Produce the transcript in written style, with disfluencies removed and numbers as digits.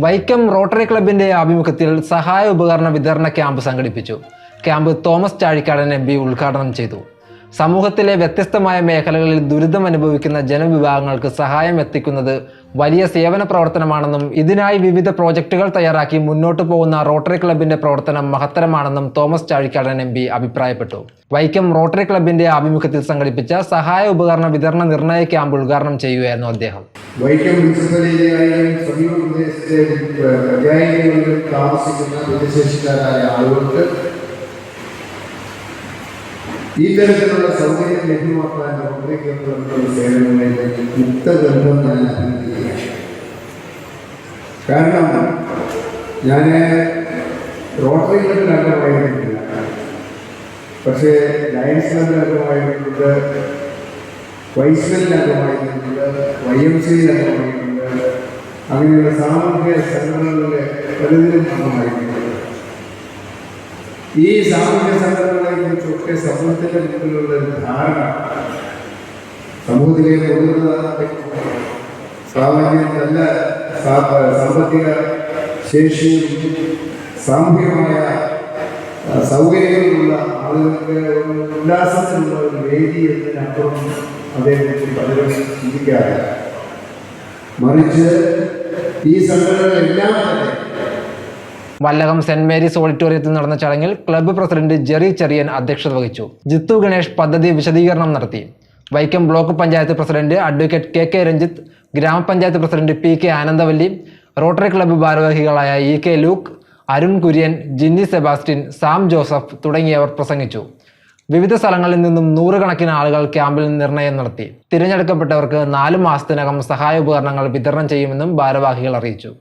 Vaikom rotary ക്ലബിന്റെ ആഭിമുഖ്യത്തിൽ സഹായ ഉപകരണ വിതരണ ക്യാമ്പ് സംഘടിപ്പിച്ചു. ക്യാമ്പ് തോമസ് ചാഴിക്കാടൻ MP ഉദ്ഘാടനം ചെയ്തു. സമൂഹത്തിലെ വ്യത്യസ്തമായ മേഖലകളിൽ ദുരിതമനുഭവിക്കുന്ന ജനവിഭാഗങ്ങൾക്ക് സഹായം എത്തിക്കുന്നത് വലിയ സേവന പ്രവർത്തനമാണെന്നും ഇതിനായി വിവിധ പ്രോജക്റ്റുകൾ തയ്യാറാക്കി മുന്നോട്ടു പോകുന്ന റോട്ടറി ക്ലബിന്റെ പ്രവർത്തനം മഹത്തരമാണെന്നും തോമസ് ചാഴിക്കാടൻ MP അഭിപ്രായപ്പെട്ടു. വൈക്കം റോട്ടറി ക്ലബിന്റെ ആഭിമുഖ്യത്തിൽ സംഘടിപ്പിച്ച സഹായ ഉപകരണ വിതരണ നിർണയ ക്യാമ്പ് ഉദ്ഘാടനം ചെയ്യുകയായിരുന്നു അദ്ദേഹം. വൈക്കം മുനിസിപ്പാലിറ്റിയിലെയും സമീപ പ്രദേശത്തെ പഞ്ചായത്തുകളിൽ താമസിക്കുന്ന ഭിന്നശേഷിക്കാരായ ആളുകൾക്ക് ഈ തരത്തിലുള്ള സൗകര്യം ലഭ്യമാക്കാൻ റോട്ടറി ക്ലബുകളുടെ സേവനങ്ങളിലേക്ക് മുക്തഗന്ധം ഞാൻ അഭിനന്ദിക്കുകയാണ്. കാരണം ഞാൻ റോട്ടറി ക്ലബിൽ അംഗമായിരുന്നില്ല, പക്ഷേ ലയൺസ് ക്ലബിൽ അംഗമായിട്ടുണ്ട്, വൈസ്മെല്ലിൽ അംഗമായിട്ടുണ്ട്, YMCയിൽ അംഗമായിട്ടുണ്ട്, അങ്ങനെയുള്ള സാമൂഹ്യ സംഘടനകളിലെ പലതിലും അംഗമായിട്ടുണ്ട്. ഈ സാമൂഹ്യ സംഘടനകളെ കുറിച്ചൊക്കെ സമൂഹത്തിന്റെ മുമ്പിലുള്ള ഒരു ധാരണ സമൂഹത്തിലെ സാമാന്യം നല്ല സാമ്പത്തിക ശേഷിയും സാമൂഹികമായ സൗകര്യങ്ങളുള്ള ആളുകൾക്ക് ഉല്ലാസത്തിലുള്ള ഒരു വേദി എന്നതിനപ്പുറം അതേക്കുറിച്ച് പലരും ചിന്തിക്കാറില്ല. മറിച്ച് ഈ സംഘടനകളെല്ലാം തന്നെ വല്ലകം സെന്റ് മേരീസ് ഓഡിറ്റോറിയത്തിൽ നടന്ന ചടങ്ങിൽ ക്ലബ്ബ് പ്രസിഡന്റ് ജെറി ചെറിയൻ അധ്യക്ഷത വഹിച്ചു. ജിത്തു ഗണേഷ് പദ്ധതി വിശദീകരണം നടത്തി. Vaikom block panchayat president advocate KK Ranjith, ഗ്രാമപഞ്ചായത്ത് president PK Anandavalli, Rotary club ഭാരവാഹികളായ EK ലൂക്ക്, അരുൺ കുര്യൻ, ജിന്നി സെബാസ്റ്റ്യൻ, സാം ജോസഫ് തുടങ്ങിയവർ പ്രസംഗിച്ചു. വിവിധ സ്ഥലങ്ങളിൽ നിന്നും നൂറുകണക്കിന് ആളുകൾ ക്യാമ്പിൽ നിർണയം നടത്തി. തിരഞ്ഞെടുക്കപ്പെട്ടവർക്ക് 4 മാസത്തിനകം സഹായ ഉപകരണങ്ങൾ വിതരണം ചെയ്യുമെന്നും ഭാരവാഹികൾ അറിയിച്ചു.